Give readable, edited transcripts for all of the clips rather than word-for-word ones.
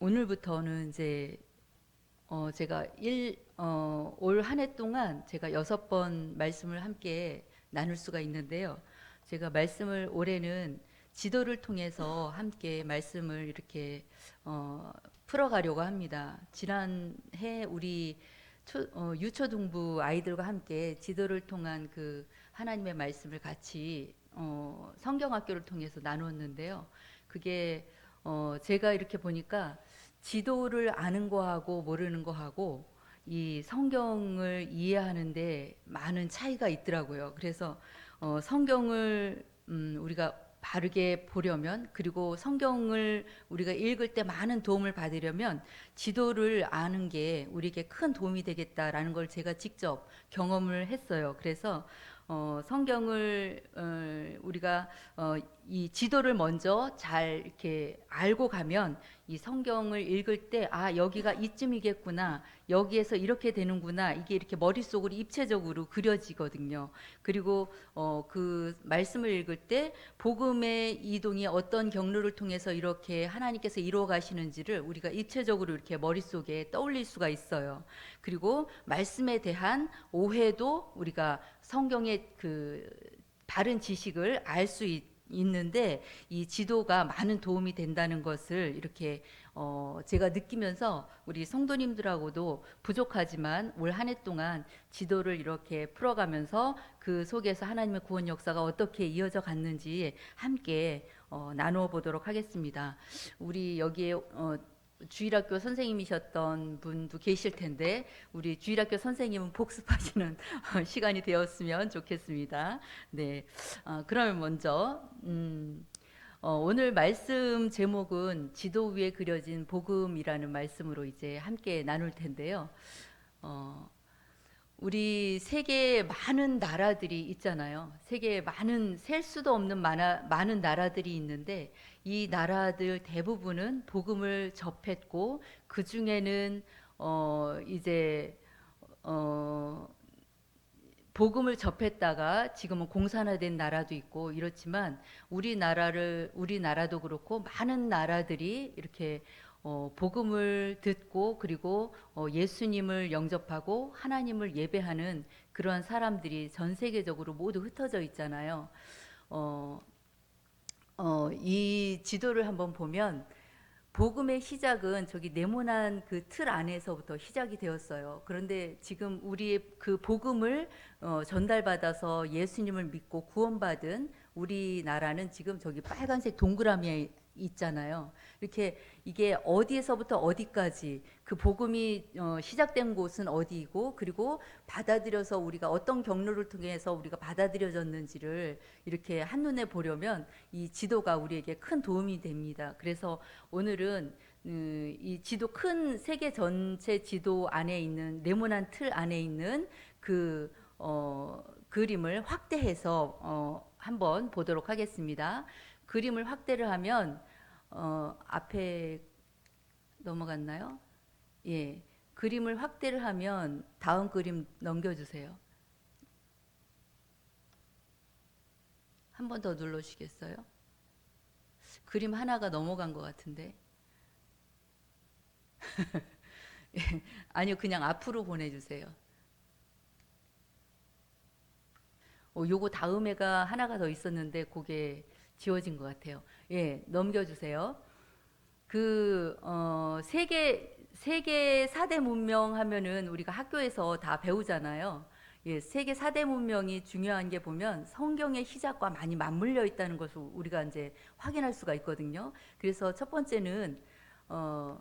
오늘부터는 이제 제가 올 한 해 동안 제가 6번 말씀을 함께 나눌 수가 있는데요. 제가 말씀을 올해는 지도를 통해서 함께 말씀을 이렇게 풀어가려고 합니다. 지난해 우리 유초등부 아이들과 함께 지도를 통한 그 하나님의 말씀을 같이 성경학교를 통해서 나눴는데요. 그게 제가 이렇게 보니까 지도를 아는 거하고 모르는 거하고 이 성경을 이해하는데 많은 차이가 있더라고요. 그래서 성경을 우리가 바르게 보려면, 그리고 성경을 우리가 읽을 때 많은 도움을 받으려면 지도를 아는 게 우리에게 큰 도움이 되겠다라는 걸 제가 직접 경험을 했어요. 그래서 성경을 우리가 이 지도를 먼저 잘 이렇게 알고 가면 이 성경을 읽을 때 여기가 이쯤이겠구나, 여기에서 이렇게 되는구나, 이게 이렇게 머릿속으로 입체적으로 그려지거든요. 그리고 그 말씀을 읽을 때 복음의 이동이 어떤 경로를 통해서 이렇게 하나님께서 이루어 가시는지를 우리가 입체적으로 이렇게 머릿속에 떠올릴 수가 있어요. 그리고 말씀에 대한 오해도 우리가 성경의 그 바른 지식을 알 수 있는데 이 지도가 많은 도움이 된다는 것을 이렇게 제가 느끼면서 우리 성도님들하고도 부족하지만 올 한 해 동안 지도를 이렇게 풀어가면서 그 속에서 하나님의 구원 역사가 어떻게 이어져 갔는지 함께 나누어 보도록 하겠습니다. 우리 여기에 주일학교 선생님이셨던 분도 계실 텐데 우리 주일학교 선생님은 복습하시는 시간이 되었으면 좋겠습니다. 네, 그러면 먼저 오늘 말씀 제목은 지도 위에 그려진 복음이라는 말씀으로 이제 함께 나눌 텐데요. 우리 세계에 많은 나라들이 있잖아요. 세계에 많은 셀 수도 없는 많은 나라들이 있는데 이 나라들 대부분은 복음을 접했고 그 중에는 이제 복음을 접했다가 지금은 공산화된 나라도 있고 이렇지만 우리나라도 그렇고 많은 나라들이 이렇게 복음을 듣고 그리고 예수님을 영접하고 하나님을 예배하는 그러한 사람들이 전 세계적으로 모두 흩어져 있잖아요. 이 지도를 한번 보면 복음의 시작은 저기 네모난 그 틀 안에서부터 시작이 되었어요. 그런데 지금 우리의 그 복음을 전달받아서 예수님을 믿고 구원받은 우리나라는 지금 저기 빨간색 동그라미에 있잖아요. 이렇게 이게 어디에서부터 어디까지 그 복음이 시작된 곳은 어디이고, 그리고 받아들여서 우리가 어떤 경로를 통해서 우리가 받아들여졌는지를 이렇게 한눈에 보려면 이 지도가 우리에게 큰 도움이 됩니다. 그래서 오늘은 이 지도, 큰 세계 전체 지도 안에 있는 네모난 틀 안에 있는 그 그림을 확대해서 한번 보도록 하겠습니다. 그림을 확대를 하면 앞에 넘어갔나요? 예, 그림을 확대를 하면 다음 그림 넘겨주세요. 한 번 더 눌러주시겠어요? 그림 하나가 넘어간 것 같은데. 아니요, 그냥 앞으로 보내주세요. 요거 다음에가 하나가 더 있었는데 그게 지워진 것 같아요. 예, 넘겨주세요. 세계 4대 문명 하면은 우리가 학교에서 다 배우잖아요. 예, 세계 4대 문명이 중요한 게 보면 성경의 시작과 많이 맞물려 있다는 것을 우리가 이제 확인할 수가 있거든요. 그래서 첫 번째는 어,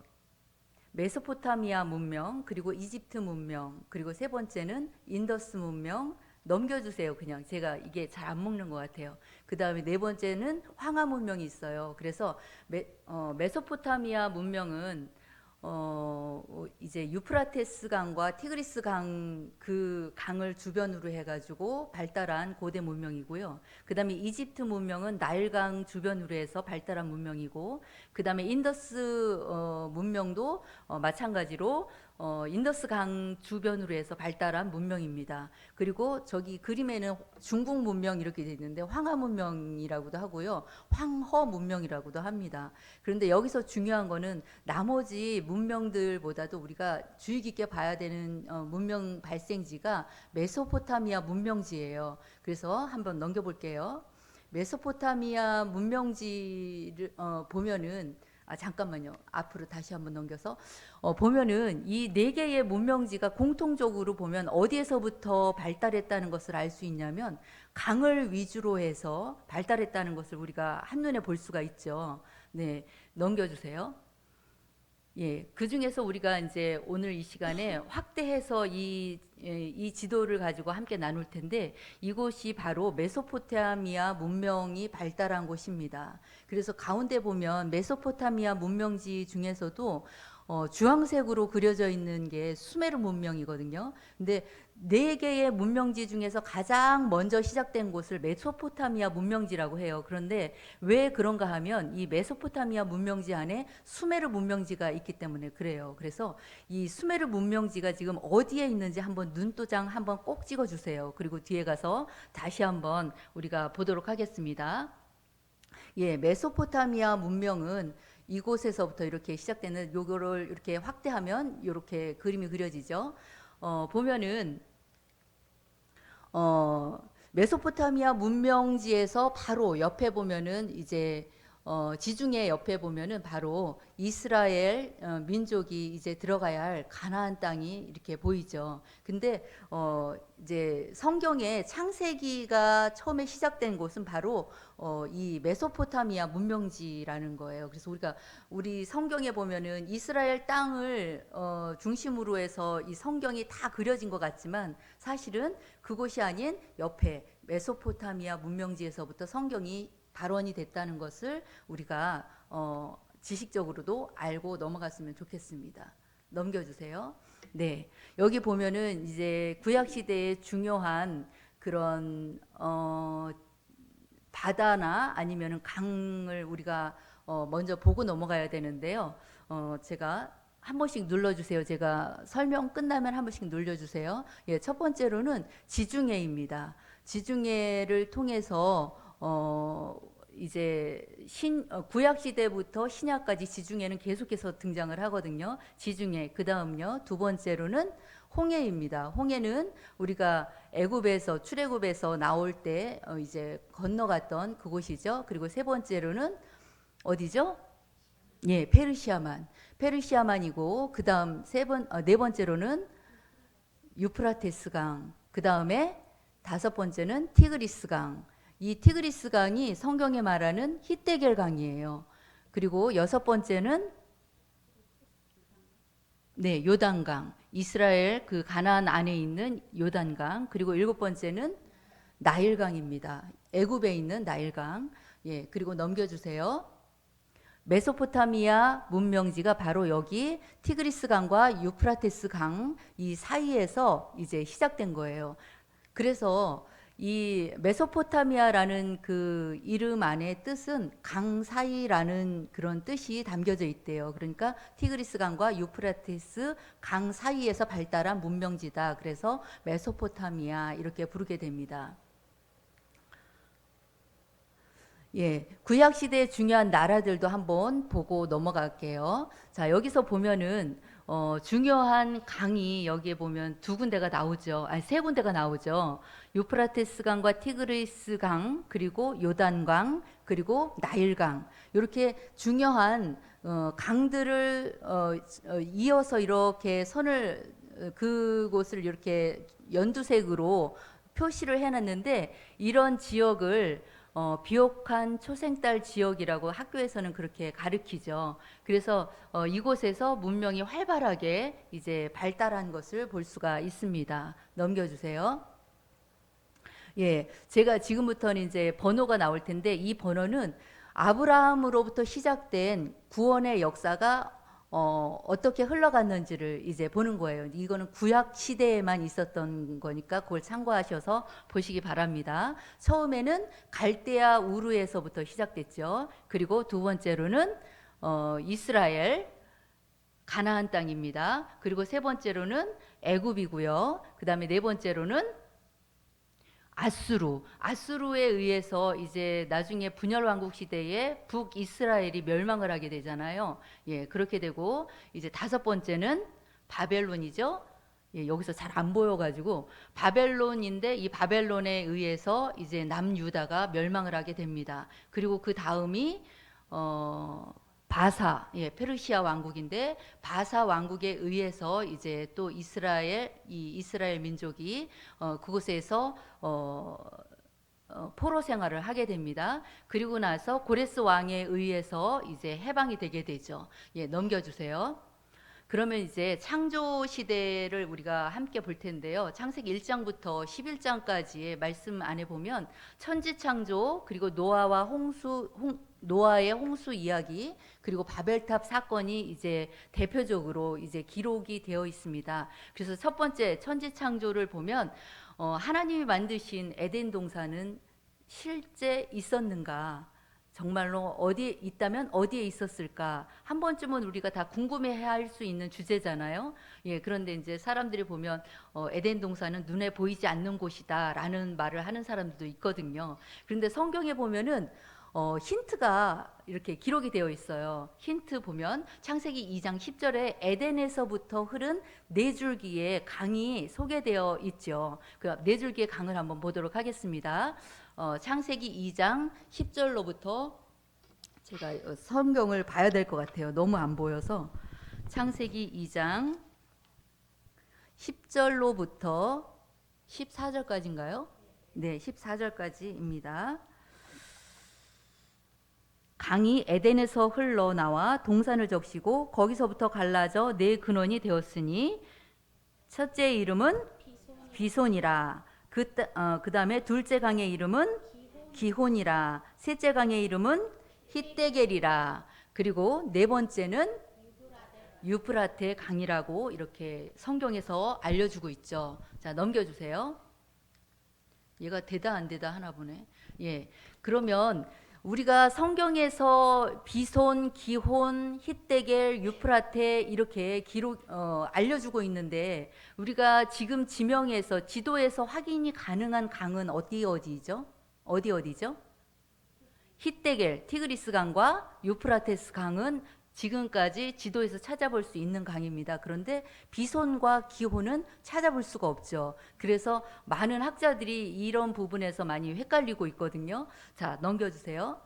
메소포타미아 문명, 그리고 이집트 문명, 그리고 세 번째는 인더스 문명. 넘겨주세요. 그냥 제가 이게 잘 안 먹는 것 같아요. 그 다음에 네 번째는 황하 문명이 있어요. 그래서 메소포타미아 문명은 이제 유프라테스 강과 티그리스 강, 그 강을 주변으로 해가지고 발달한 고대 문명이고요. 그 다음에 이집트 문명은 나일강 주변으로 해서 발달한 문명이고, 그 다음에 인더스 문명도 마찬가지로 인더스 강 주변으로 해서 발달한 문명입니다. 그리고 저기 그림에는 중국 문명 이렇게 돼 있는데 황하 문명이라고도 하고요. 황허 문명이라고도 합니다. 그런데 여기서 중요한 거는 나머지 문명들보다도 우리가 주의 깊게 봐야 되는 문명 발생지가 메소포타미아 문명지예요. 그래서 한번 넘겨볼게요. 메소포타미아 문명지를 보면은 잠깐만요. 앞으로 다시 한번 넘겨서 보면은 이 네 개의 문명지가 공통적으로 보면 어디에서부터 발달했다는 것을 알 수 있냐면 강을 위주로 해서 발달했다는 것을 우리가 한눈에 볼 수가 있죠. 네, 넘겨주세요. 예, 그 중에서 우리가 이제 오늘 이 시간에 확대해서 이 지도를 가지고 함께 나눌 텐데 이곳이 바로 메소포타미아 문명이 발달한 곳입니다. 그래서 가운데 보면 메소포타미아 문명지 중에서도 주황색으로 그려져 있는 게 수메르 문명이거든요. 근데 네 개의 문명지 중에서 가장 먼저 시작된 곳을 메소포타미아 문명지라고 해요. 그런데 왜 그런가 하면 이 메소포타미아 문명지 안에 수메르 문명지가 있기 때문에 그래요. 그래서 이 수메르 문명지가 지금 어디에 있는지 한번 눈도장 한번 꼭 찍어주세요. 그리고 뒤에 가서 다시 한번 우리가 보도록 하겠습니다. 예, 메소포타미아 문명은 이곳에서부터 이렇게 시작되는 요거를 이렇게 확대하면 이렇게 그림이 그려지죠. 보면은 메소포타미아 문명지에서 바로 옆에 보면은 이제 지중해 옆에 보면은 바로 이스라엘 민족이 이제 들어가야 할 가나안 땅이 이렇게 보이죠. 근데 이제 성경의 창세기가 처음에 시작된 곳은 바로 이 메소포타미아 문명지라는 거예요. 그래서 우리 성경에 보면은 이스라엘 땅을 중심으로 해서 이 성경이 다 그려진 것 같지만 사실은 그곳이 아닌 옆에 메소포타미아 문명지에서부터 성경이 발원이 됐다는 것을 우리가 지식적으로도 알고 넘어갔으면 좋겠습니다. 넘겨주세요. 네, 여기 보면은 이제 구약 시대의 중요한 그런 바다나 아니면은 강을 우리가 먼저 보고 넘어가야 되는데요. 제가 한 번씩 눌러주세요. 제가 설명 끝나면 한 번씩 눌러주세요. 예, 첫 번째로는 지중해입니다. 지중해를 통해서 이제 구약 시대부터 신약까지 지중해는 계속해서 등장을 하거든요. 지중해. 그다음요. 두 번째로는 홍해입니다. 홍해는 우리가 출애굽에서 나올 때 이제 건너갔던 그곳이죠. 그리고 세 번째로는 어디죠? 예, 페르시아만이고 그다음 네 번째로는 유프라테스 강. 그다음에 다섯 번째는 티그리스 강. 이 티그리스 강이 성경에 말하는 히데겔 강이에요. 그리고 여섯 번째는 네, 요단강. 이스라엘 그 가나안 안에 있는 요단강. 그리고 일곱 번째는 나일강입니다. 애굽에 있는 나일강. 예, 그리고 넘겨주세요. 메소포타미아 문명지가 바로 여기 티그리스 강과 유프라테스 강 이 사이에서 이제 시작된 거예요. 그래서 이 메소포타미아라는 그 이름 안에 뜻은 강 사이라는 그런 뜻이 담겨져 있대요. 그러니까 티그리스 강과 유프라테스 강 사이에서 발달한 문명지다. 그래서 메소포타미아 이렇게 부르게 됩니다. 예, 구약 시대의 중요한 나라들도 한번 보고 넘어갈게요. 자, 여기서 보면은 중요한 강이 여기에 보면 두 군데가 나오죠. 아니, 세 군데가 나오죠. 유프라테스 강과 티그리스 강, 그리고 요단강, 그리고 나일강. 이렇게 중요한 강들을 이어서 이렇게 그곳을 이렇게 연두색으로 표시를 해놨는데 이런 지역을 비옥한 초생딸 지역이라고 학교에서는 그렇게 가르치죠. 그래서 이곳에서 문명이 활발하게 이제 발달한 것을 볼 수가 있습니다. 넘겨주세요. 예, 제가 지금부터는 이제 번호가 나올 텐데 이 번호는 아브라함으로부터 시작된 구원의 역사가 어떻게 흘러갔는지를 이제 보는 거예요. 이거는 구약 시대에만 있었던 거니까 그걸 참고하셔서 보시기 바랍니다. 처음에는 갈대아 우르에서부터 시작됐죠. 그리고 두 번째로는 이스라엘, 가나안 땅입니다. 그리고 세 번째로는 애굽이고요. 그다음에 네 번째로는 아수르에 의해서 이제 나중에 분열 왕국 시대에 북이스라엘이 멸망을 하게 되잖아요. 예, 그렇게 되고 이제 다섯 번째는 바벨론이죠. 예, 여기서 잘 안 보여가지고 바벨론인데 이 바벨론에 의해서 이제 남유다가 멸망을 하게 됩니다. 그리고 그 다음이 바사, 예, 페르시아 왕국인데 바사 왕국에 의해서 이제 또 이스라엘 민족이 그곳에서 포로 생활을 하게 됩니다. 그리고 나서 고레스 왕에 의해서 이제 해방이 되게 되죠. 예, 넘겨주세요. 그러면 이제 창조 시대를 우리가 함께 볼 텐데요. 창세기 1장부터 11장까지의 말씀 안에 보면 천지 창조, 그리고 노아의 홍수 이야기, 그리고 바벨탑 사건이 이제 대표적으로 이제 기록이 되어 있습니다. 그래서 첫 번째 천지 창조를 보면 하나님이 만드신 에덴 동산은 실제 있었는가? 정말로 어디에 있다면 어디에 있었을까? 한 번쯤은 우리가 다 궁금해할 수 있는 주제잖아요. 예, 그런데 이제 사람들이 보면 에덴 동산은 눈에 보이지 않는 곳이다라는 말을 하는 사람들도 있거든요. 그런데 성경에 보면은 힌트가 이렇게 기록이 되어 있어요. 힌트 보면 창세기 2장 10절에 에덴에서부터 흐른 네 줄기의 강이 소개되어 있죠. 그 네 줄기의 강을 한번 보도록 하겠습니다. 창세기 2장 10절로부터 제가 성경을 봐야 될 것 같아요. 너무 안 보여서. 창세기 2장 10절로부터 14절까지인가요? 네, 14절까지입니다. 강이 에덴에서 흘러나와 동산을 적시고 거기서부터 갈라져 네 근원이 되었으니 첫째 이름은 비손이라. 그 다음에 둘째 강의 이름은 기혼이라. 셋째 강의 이름은 히데겔이라. 그리고 네 번째는 유프라테 강이라고 이렇게 성경에서 알려주고 있죠. 자, 넘겨주세요. 얘가 되다 안 되다 하나 보네. 예, 그러면 우리가 성경에서 비손, 기혼, 히데겔, 유프라테 이렇게 알려주고 있는데 우리가 지금 지도에서 확인이 가능한 강은 어디죠? 어디죠? 히데겔, 티그리스 강과 유프라테스 강은 지금까지 지도에서 찾아볼 수 있는 강입니다. 그런데 비손과 기혼은 찾아볼 수가 없죠. 그래서 많은 학자들이 이런 부분에서 많이 헷갈리고 있거든요. 자, 넘겨주세요.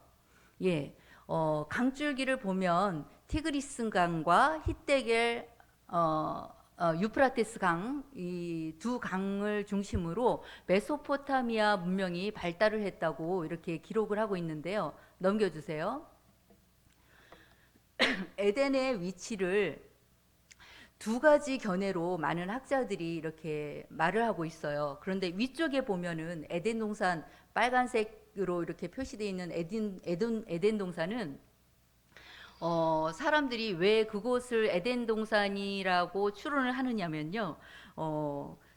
예, 강줄기를 보면 티그리스 강과 히데겔, 유프라테스 강, 이 두 강을 중심으로 메소포타미아 문명이 발달을 했다고 이렇게 기록을 하고 있는데요. 넘겨주세요. 에덴의 위치를 두 가지 견해로 많은 학자들이 이렇게 말을 하고 있어요. 그런데 위쪽에 보면은 에덴 동산 빨간색으로 이렇게 표시되어 있는 에덴 동산은 사람들이 왜 그곳을 에덴 동산이라고 추론을 하느냐면요.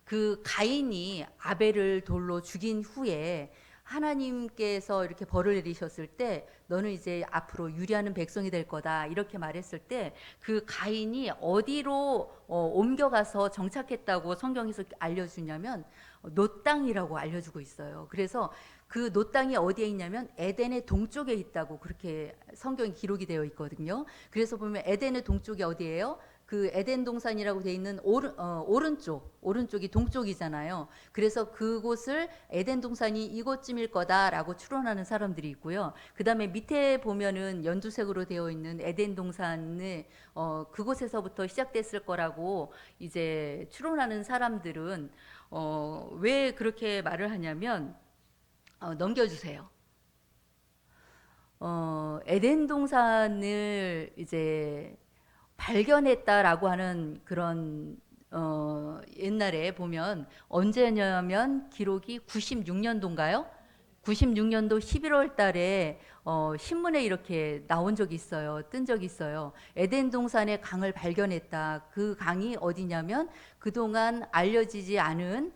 그 가인이 아벨을 돌로 죽인 후에 하나님께서 이렇게 벌을 내리셨을 때 너는 이제 앞으로 유리하는 백성이 될 거다 이렇게 말했을 때 그 가인이 어디로 옮겨가서 정착했다고 성경에서 알려주냐면 노 땅이라고 알려주고 있어요. 그래서 그 노 땅이 어디에 있냐면 에덴의 동쪽에 있다고 그렇게 성경이 기록이 되어 있거든요. 그래서 보면 에덴의 동쪽이 어디예요? 그 에덴 동산이라고 되어 있는 오른쪽이 동쪽이잖아요. 그래서 그곳을 에덴 동산이 이곳쯤일 거다라고 추론하는 사람들이 있고요. 그 다음에 밑에 보면은 연두색으로 되어 있는 에덴 동산을 그곳에서부터 시작됐을 거라고 이제 추론하는 사람들은 왜 그렇게 말을 하냐면 넘겨주세요. 에덴 동산을 이제 발견했다라고 하는 그런 옛날에 보면 언제냐면 기록이 96년도인가요? 96년도 11월 달에 신문에 이렇게 나온 적이 있어요. 뜬 적이 있어요. 에덴 동산의 강을 발견했다. 그 강이 어디냐면 그동안 알려지지 않은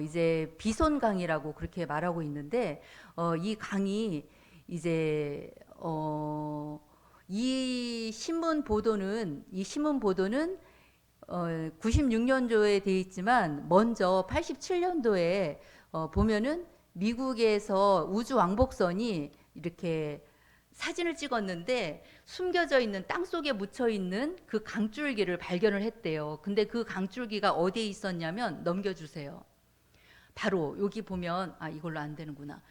이제 비손 강이라고 그렇게 말하고 있는데 이 강이 이제 이 신문 보도는 96년도에 돼 있지만 먼저 87년도에 보면은 미국에서 우주 왕복선이 이렇게 사진을 찍었는데 숨겨져 있는 땅 속에 묻혀 있는 그 강줄기를 발견을 했대요. 근데 그 강줄기가 어디에 있었냐면 넘겨주세요. 바로 여기 보면 이걸로 안 되는구나.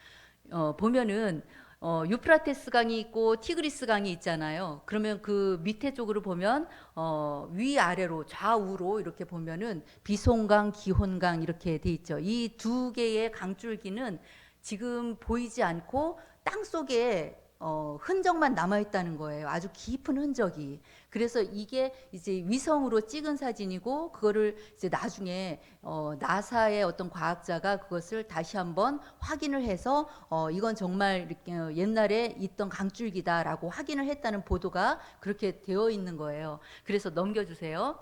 보면은 유프라테스 강이 있고 티그리스 강이 있잖아요. 그러면 그 밑에 쪽으로 보면 위아래로 좌우로 이렇게 보면은 비송강, 기혼강 이렇게 돼 있죠. 이 두 개의 강줄기는 지금 보이지 않고 땅 속에 흔적만 남아 있다는 거예요. 아주 깊은 흔적이. 그래서 이게 이제 위성으로 찍은 사진이고 그거를 이제 나중에 나사의 어떤 과학자가 그것을 다시 한번 확인을 해서 이건 정말 이렇게 옛날에 있던 강줄기다라고 확인을 했다는 보도가 그렇게 되어 있는 거예요. 그래서 넘겨주세요.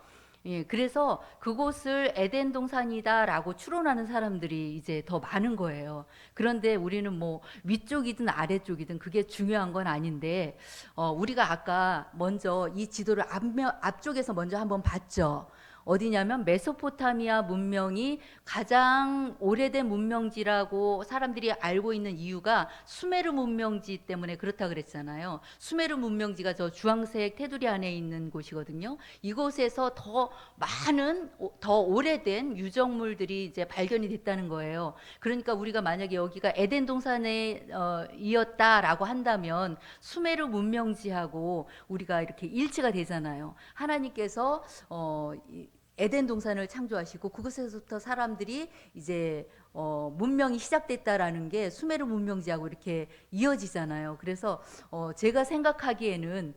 예, 그래서 그곳을 에덴 동산이다라고 추론하는 사람들이 이제 더 많은 거예요. 그런데 우리는 뭐 위쪽이든 아래쪽이든 그게 중요한 건 아닌데, 우리가 아까 먼저 이 지도를 앞쪽에서 먼저 한번 봤죠. 어디냐면 메소포타미아 문명이 가장 오래된 문명지라고 사람들이 알고 있는 이유가 수메르 문명지 때문에 그렇다 그랬잖아요. 수메르 문명지가 저 주황색 테두리 안에 있는 곳이거든요. 이곳에서 더 많은 더 오래된 유적물들이 이제 발견이 됐다는 거예요. 그러니까 우리가 만약에 여기가 에덴 동산에 이었다라고 한다면 수메르 문명지하고 우리가 이렇게 일치가 되잖아요. 하나님께서 에덴 동산을 창조하시고 그곳에서부터 사람들이 이제 문명이 시작됐다라는 게 수메르 문명지하고 이렇게 이어지잖아요. 그래서 제가 생각하기에는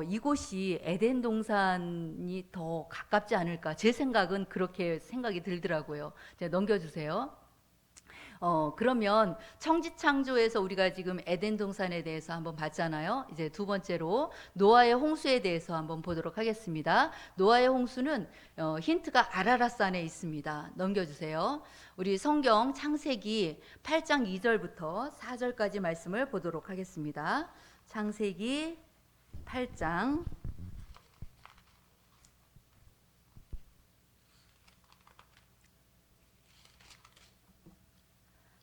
이곳이 에덴 동산이 더 가깝지 않을까. 제 생각은 그렇게 생각이 들더라고요. 넘겨주세요. 그러면 청지창조에서 우리가 지금 에덴 동산에 대해서 한번 봤잖아요. 이제 두 번째로 노아의 홍수에 대해서 한번 보도록 하겠습니다. 노아의 홍수는 힌트가 아라랏산에 있습니다. 넘겨주세요. 우리 성경 창세기 8장 2절부터 4절까지 말씀을 보도록 하겠습니다. 창세기 8장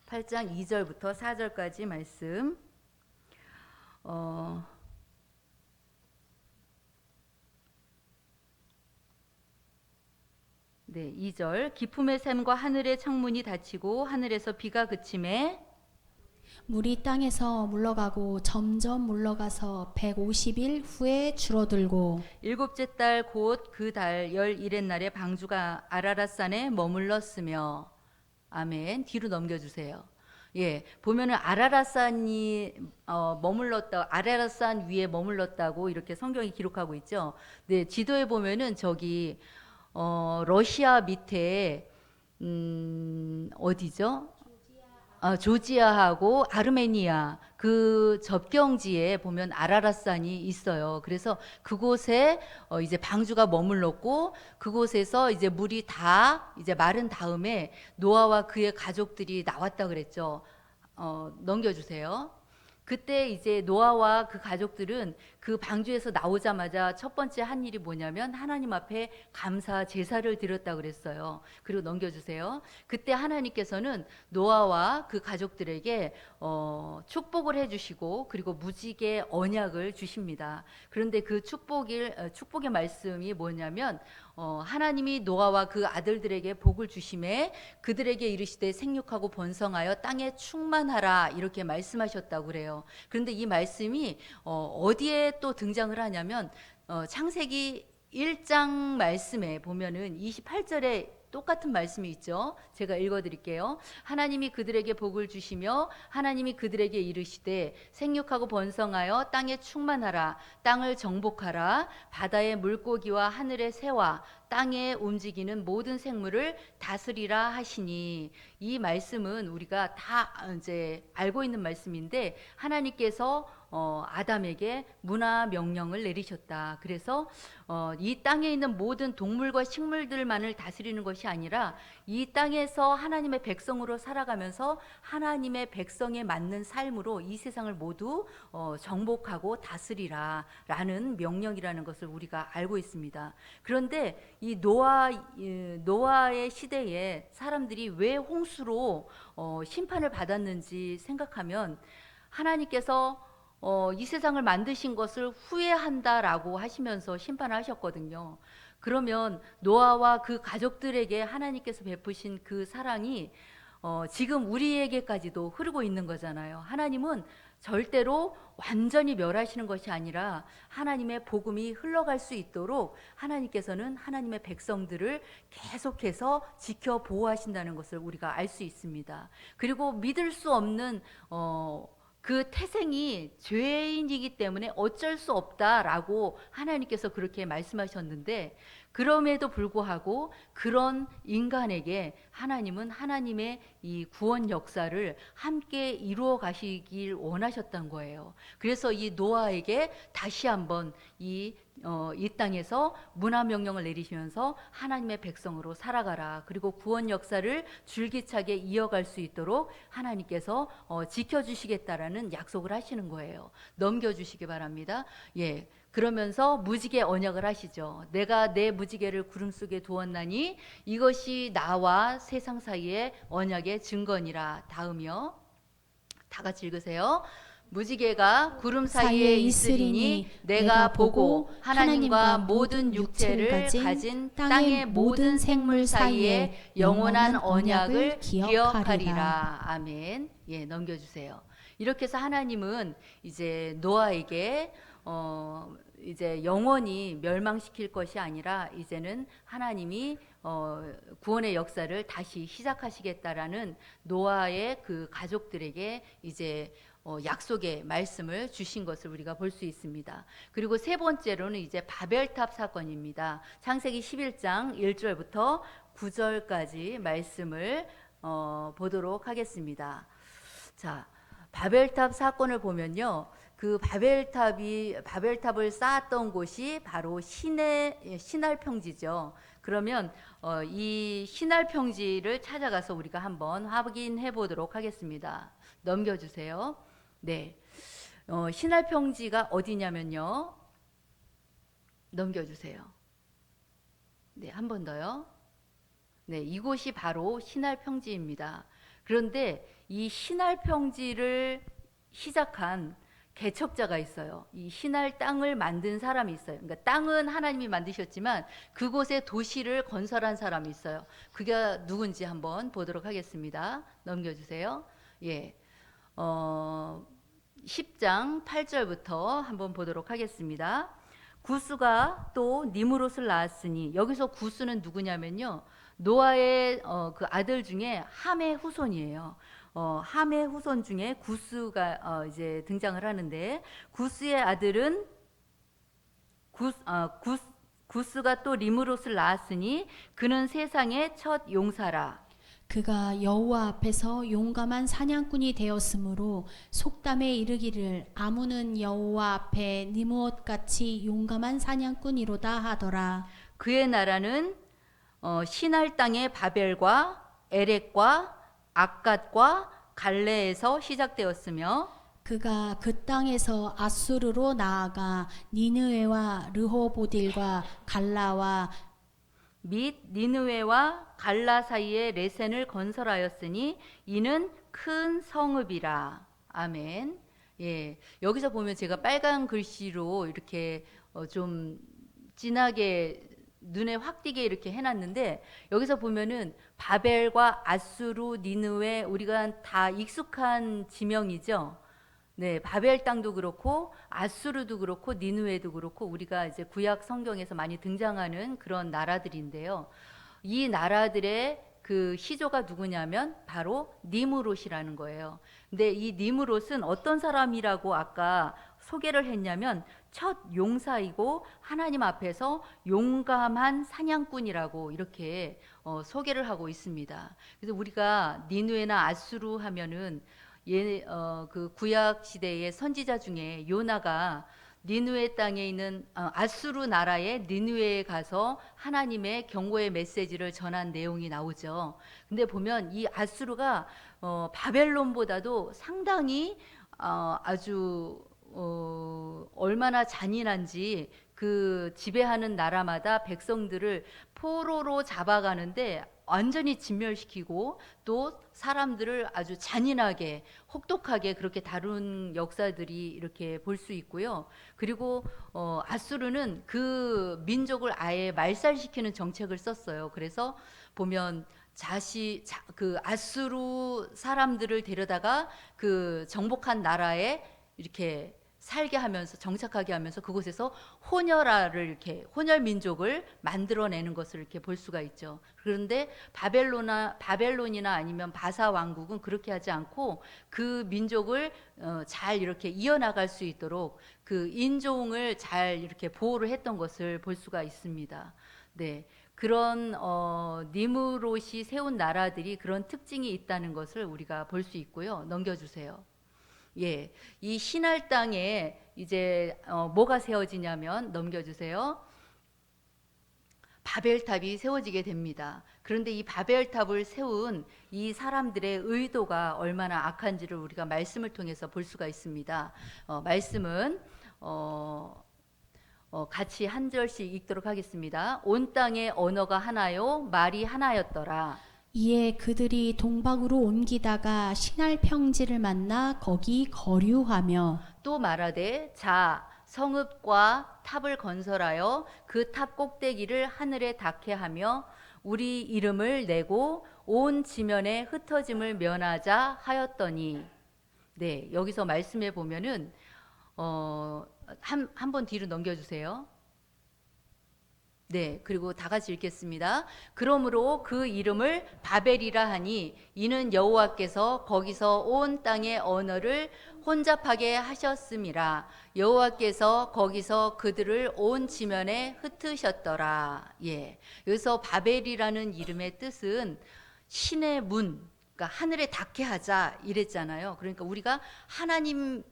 8장 2절부터 4절까지 말씀. 네, 2절. 기품의 샘과 하늘의 창문이 닫히고 하늘에서 비가 그침에 물이 땅에서 물러가고 점점 물러가서 150일 후에 줄어들고 일곱째 달 곧 그 달 11의 날에 방주가 아라랏산에 머물렀으며. 아멘. 뒤로 넘겨주세요. 예, 보면은 아라랏산이 머물렀다, 아라랏산 위에 머물렀다고 이렇게 성경이 기록하고 있죠. 네, 지도에 보면은 저기 러시아 밑에 어디죠? 조지아하고 아르메니아 그 접경지에 보면 아라랏산이 있어요. 그래서 그곳에 이제 방주가 머물렀고 그곳에서 이제 물이 다 이제 마른 다음에 노아와 그의 가족들이 나왔다 그랬죠. 넘겨주세요. 그때 이제 노아와 그 가족들은 그 방주에서 나오자마자 첫 번째 한 일이 뭐냐면 하나님 앞에 감사 제사를 드렸다 그랬어요. 그리고 넘겨주세요. 그때 하나님께서는 노아와 그 가족들에게 축복을 해주시고 그리고 무지개 언약을 주십니다. 그런데 그 축복의 말씀이 뭐냐면 하나님이 노아와 그 아들들에게 복을 주심에 그들에게 이르시되 생육하고 번성하여 땅에 충만하라 이렇게 말씀하셨다고 그래요. 그런데 이 말씀이 어디에 또 등장을 하냐면 창세기 1장 말씀에 보면은 28절에 똑같은 말씀이 있죠. 제가 읽어드릴게요. 하나님이 그들에게 복을 주시며 하나님이 그들에게 이르시되 생육하고 번성하여 땅에 충만하라 땅을 정복하라 바다의 물고기와 하늘의 새와 땅에 움직이는 모든 생물을 다스리라 하시니. 이 말씀은 우리가 다 이제 알고 있는 말씀인데 하나님께서 아담에게 문화 명령을 내리셨다. 그래서 이 땅에 있는 모든 동물과 식물들만을 다스리는 것이 아니라 이 땅에서 하나님의 백성으로 살아가면서 하나님의 백성에 맞는 삶으로 이 세상을 모두 정복하고 다스리라라는 명령이라는 것을 우리가 알고 있습니다. 그런데 이 노아의 시대에 사람들이 왜 홍수로 심판을 받았는지 생각하면 하나님께서 이 세상을 만드신 것을 후회한다라고 하시면서 심판을 하셨거든요. 그러면 노아와 그 가족들에게 하나님께서 베푸신 그 사랑이 지금 우리에게까지도 흐르고 있는 거잖아요. 하나님은 절대로 완전히 멸하시는 것이 아니라 하나님의 복음이 흘러갈 수 있도록 하나님께서는 하나님의 백성들을 계속해서 지켜 보호하신다는 것을 우리가 알 수 있습니다. 그리고 믿을 수 없는 그 태생이 죄인이기 때문에 어쩔 수 없다라고 하나님께서 그렇게 말씀하셨는데, 그럼에도 불구하고 그런 인간에게 하나님은 하나님의 이 구원 역사를 함께 이루어 가시길 원하셨던 거예요. 그래서 이 노아에게 다시 한번 이 땅에서 문화 명령을 내리시면서 하나님의 백성으로 살아가라. 그리고 구원 역사를 줄기차게 이어갈 수 있도록 하나님께서 지켜주시겠다라는 약속을 하시는 거예요. 넘겨주시기 바랍니다. 예. 그러면서 무지개 언약을 하시죠. 내가 내 무지개를 구름 속에 두었나니 이것이 나와 세상 사이의 언약의 증거니라. 다음이요. 다 같이 읽으세요. 무지개가 구름 사이에 있으리니 내가 보고 하나님과 모든 육체를 가진 땅의 모든 생물 사이에 영원한 언약을 기억하리라. 아멘. 예, 넘겨주세요. 이렇게 해서 하나님은 이제 노아에게 이제 영원히 멸망시킬 것이 아니라 이제는 하나님이 구원의 역사를 다시 시작하시겠다라는 노아의 그 가족들에게 이제 약속의 말씀을 주신 것을 우리가 볼 수 있습니다. 그리고 세 번째로는 이제 바벨탑 사건입니다. 창세기 11장 1절부터 9절까지 말씀을 보도록 하겠습니다. 자, 바벨탑 사건을 보면요. 그 바벨탑을 쌓았던 곳이 바로 신할 평지죠. 그러면 이 신할 평지를 찾아가서 우리가 한번 확인해 보도록 하겠습니다. 넘겨주세요. 네, 신할 평지가 어디냐면요. 넘겨주세요. 네, 한 번 더요. 네, 이곳이 바로 신할 평지입니다. 그런데 이 신할 평지를 시작한 개척자가 있어요. 이 신할 땅을 만든 사람이 있어요. 그러니까 땅은 하나님이 만드셨지만 그곳에 도시를 건설한 사람이 있어요. 그게 누군지 한번 보도록 하겠습니다. 넘겨주세요. 예, 10장 8절부터 한번 보도록 하겠습니다. 구스가 또 니므롯을 낳았으니, 여기서 구스는 누구냐면요, 노아의 그 아들 중에 함의 후손이에요. 함의 후손 중에 구스가 이제 등장을 하는데, 구스의 아들은 구스가 또 니므롯을 낳았으니 그는 세상의 첫 용사라. 그가 여호와 앞에서 용감한 사냥꾼이 되었으므로 속담에 이르기를 아무는 여호와 앞에 니므롯 같이 용감한 사냥꾼이로다 하더라. 그의 나라는 신할 땅의 바벨과 에렉과 악갓과 갈레에서 시작되었으며, 그가 그 땅에서 아수르로 나아가 니느웨와 르호보딜과 갈라와 및 니느웨와 갈라 사이에 레센을 건설하였으니 이는 큰 성읍이라. 아멘. 예, 여기서 보면 제가 빨간 글씨로 이렇게 좀 진하게 눈에 확 띄게 이렇게 해놨는데, 여기서 보면은 바벨과 아수르, 니느웨, 우리가 다 익숙한 지명이죠. 네, 바벨 땅도 그렇고 아수르도 그렇고 니느웨도 그렇고 우리가 이제 구약 성경에서 많이 등장하는 그런 나라들인데요. 이 나라들의 그 시조가 누구냐면 바로 니므롯이라는 거예요. 근데 이 니므롯은 어떤 사람이라고 아까 소개를 했냐면 첫 용사이고 하나님 앞에서 용감한 사냥꾼이라고 이렇게 소개를 하고 있습니다. 그래서 우리가 니느웨나 아수르 하면은 그 구약 시대의 선지자 중에 요나가 니누에 땅에 있는 아수르 나라의 니누에에 가서 하나님의 경고의 메시지를 전한 내용이 나오죠. 근데 보면 이 아수르가 바벨론보다도 상당히 아주 얼마나 잔인한지 그 지배하는 나라마다 백성들을 포로로 잡아가는데 완전히 진멸시키고 또 사람들을 아주 잔인하게 혹독하게 그렇게 다룬 역사들이 이렇게 볼 수 있고요. 그리고 아수르는 그 민족을 아예 말살시키는 정책을 썼어요. 그래서 보면 그 아수르 사람들을 데려다가 그 정복한 나라에 이렇게 살게 하면서 정착하게 하면서 그곳에서 이렇게 혼혈 민족을 만들어내는 것을 이렇게 볼 수가 있죠. 그런데 바벨론이나 아니면 바사 왕국은 그렇게 하지 않고 그 민족을 잘 이렇게 이어나갈 수 있도록 그 인종을 잘 이렇게 보호를 했던 것을 볼 수가 있습니다. 네. 그런 니므롯이 세운 나라들이 그런 특징이 있다는 것을 우리가 볼 수 있고요. 넘겨주세요. 예, 이 신할 땅에 이제 뭐가 세워지냐면 넘겨주세요. 바벨탑이 세워지게 됩니다. 그런데 이 바벨탑을 세운 이 사람들의 의도가 얼마나 악한지를 우리가 말씀을 통해서 볼 수가 있습니다. 말씀은 같이 한 절씩 읽도록 하겠습니다. 온 땅의 언어가 하나요, 말이 하나였더라. 이에 그들이 동방으로 옮기다가 신할 평지를 만나 거기 거류하며 또 말하되 자 성읍과 탑을 건설하여 그 탑 꼭대기를 하늘에 닿게 하며 우리 이름을 내고 온 지면에 흩어짐을 면하자 하였더니. 네, 여기서 말씀해 보면은 한 번 뒤로 넘겨주세요. 네, 그리고 다 같이 읽겠습니다. 그러므로 그 이름을 바벨이라 하니 이는 여호와께서 거기서 온 땅의 언어를 혼잡하게 하셨음이라. 여호와께서 거기서 그들을 온 지면에 흩으셨더라. 예, 여기서 바벨이라는 이름의 뜻은 신의 문, 그러니까 하늘에 닿게 하자 이랬잖아요. 그러니까 우리가 하나님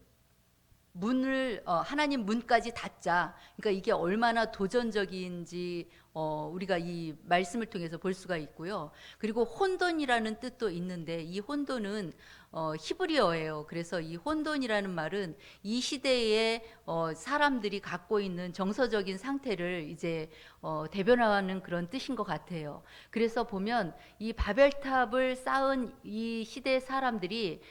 문까지 닫자. 그러니까 이게 얼마나 도전적인지 우리가 이 말씀을 통해서 볼 수가 있고요. 그리고 혼돈이라는 뜻도 있는데 이 혼돈은 히브리어예요. 그래서 이 혼돈이라는 말은 이 시대에 사람들이 갖고 있는 정서적인 상태를 이제 대변하는 그런 뜻인 것 같아요. 그래서 보면 이 바벨탑을 쌓은 이 시대 사람들이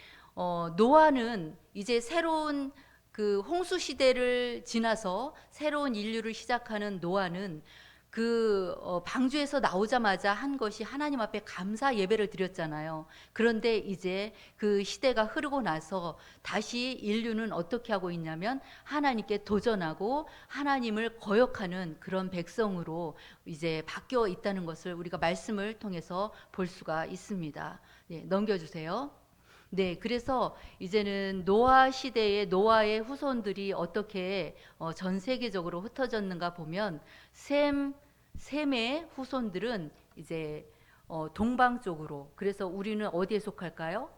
노아는 이제 새로운 그 홍수 시대를 지나서 새로운 인류를 시작하는 노아는 그 방주에서 나오자마자 한 것이 하나님 앞에 감사 예배를 드렸잖아요. 그런데 이제 그 시대가 흐르고 나서 다시 인류는 어떻게 하고 있냐면 하나님께 도전하고 하나님을 거역하는 그런 백성으로 이제 바뀌어 있다는 것을 우리가 말씀을 통해서 볼 수가 있습니다. 네, 넘겨주세요. 네, 그래서 이제는 노아 시대의 노아의 후손들이 어떻게 전 세계적으로 흩어졌는가 보면 셈의 후손들은 이제 동방 쪽으로. 그래서 우리는 어디에 속할까요?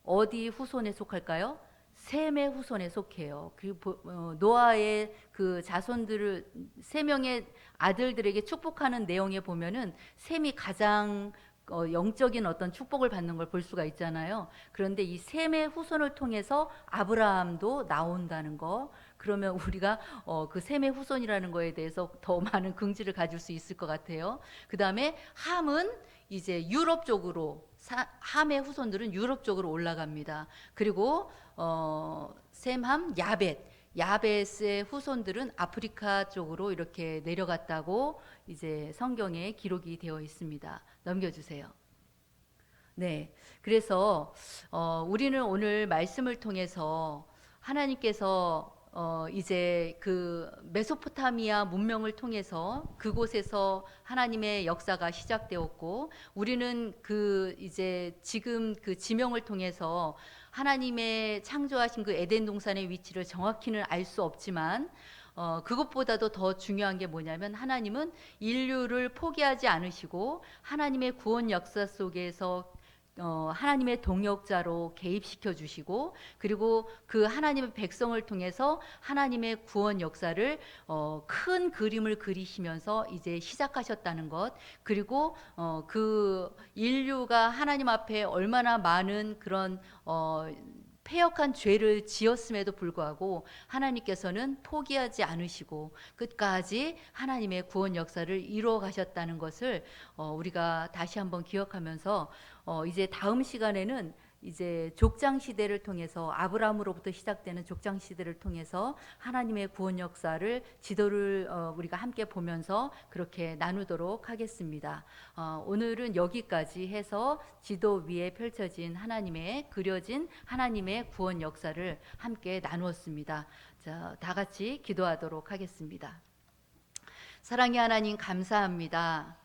어디 후손에 속할까요? 셈의 후손에 속해요. 그리고 노아의 그 자손들을 세 명의 아들들에게 축복하는 내용에 보면은 셈이 가장 영적인 어떤 축복을 받는 걸 볼 수가 있잖아요. 그런데 이 셈의 후손을 통해서 아브라함도 나온다는 거. 그러면 우리가 그 셈의 후손이라는 거에 대해서 더 많은 긍지를 가질 수 있을 것 같아요. 그 다음에 함은 이제 유럽 쪽으로 함의 후손들은 유럽 쪽으로 올라갑니다. 그리고 셈, 함, 야벳의 후손들은 아프리카 쪽으로 이렇게 내려갔다고 이제 성경에 기록이 되어 있습니다. 넘겨주세요. 네, 그래서 우리는 오늘 말씀을 통해서 하나님께서 이제 그 메소포타미아 문명을 통해서 그곳에서 하나님의 역사가 시작되었고 우리는 그 이제 지금 그 지명을 통해서 하나님의 창조하신 그 에덴 동산의 위치를 정확히는 알 수 없지만 그것보다도 더 중요한 게 뭐냐면 하나님은 인류를 포기하지 않으시고 하나님의 구원 역사 속에서 하나님의 동역자로 개입시켜 주시고, 그리고 그 하나님의 백성을 통해서 하나님의 구원 역사를 큰 그림을 그리시면서 이제 시작하셨다는 것, 그리고 그 인류가 하나님 앞에 얼마나 많은 그런 패역한 죄를 지었음에도 불구하고 하나님께서는 포기하지 않으시고 끝까지 하나님의 구원 역사를 이루어 가셨다는 것을 우리가 다시 한번 기억하면서 이제 다음 시간에는 이제 족장 시대를 통해서, 아브라함으로부터 시작되는 족장 시대를 통해서 하나님의 구원 역사를, 지도를 우리가 함께 보면서 그렇게 나누도록 하겠습니다. 오늘은 여기까지 해서 지도 위에 펼쳐진 하나님의, 그려진 하나님의 구원 역사를 함께 나누었습니다. 자, 다 같이 기도하도록 하겠습니다. 사랑의 하나님, 감사합니다.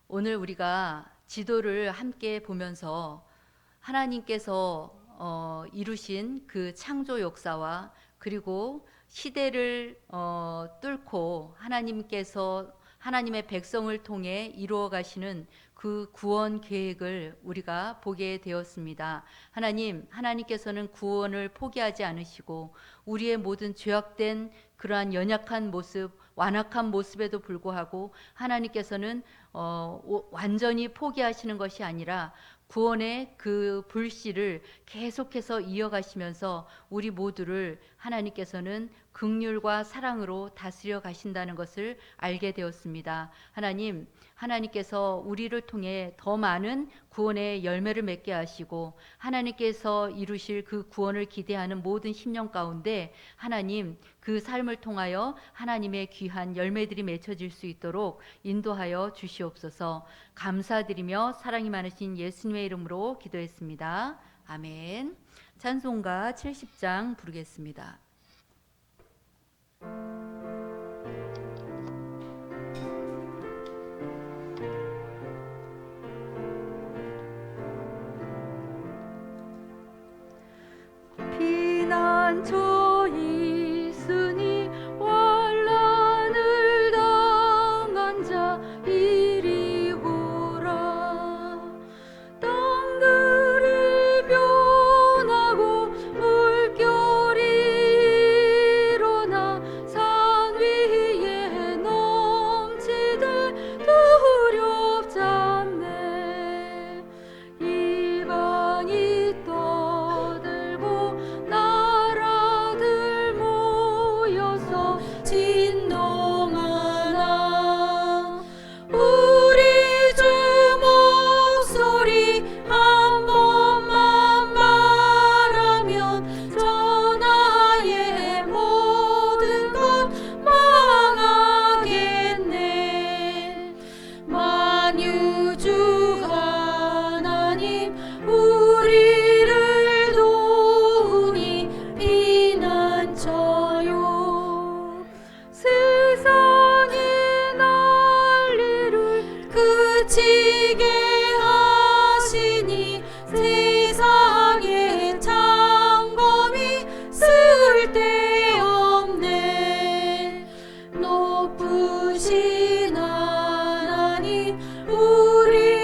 오늘 우리가 지도를 함께 보면서 하나님께서 이루신 그 창조 역사와, 그리고 시대를 뚫고 하나님께서 하나님의 백성을 통해 이루어 가시는 그 구원 계획을 우리가 보게 되었습니다. 하나님께서는 구원을 포기하지 않으시고 우리의 모든 죄악된 그러한 연약한 모습, 완악한 모습에도 불구하고 하나님께서는 완전히 포기하시는 것이 아니라 구원의 그 불씨를 계속해서 이어가시면서 우리 모두를 하나님께서는 긍휼과 사랑으로 다스려 가신다는 것을 알게 되었습니다. 하나님께서 우리를 통해 더 많은 구원의 열매를 맺게 하시고 하나님께서 이루실 그 구원을 기대하는 모든 심령 가운데 하나님, 그 삶을 통하여 하나님의 귀한 열매들이 맺혀질 수 있도록 인도하여 주시옵소서. 감사드리며 사랑이 많으신 예수님의 이름으로 기도했습니다. 아멘. 찬송가 70장 부르겠습니다.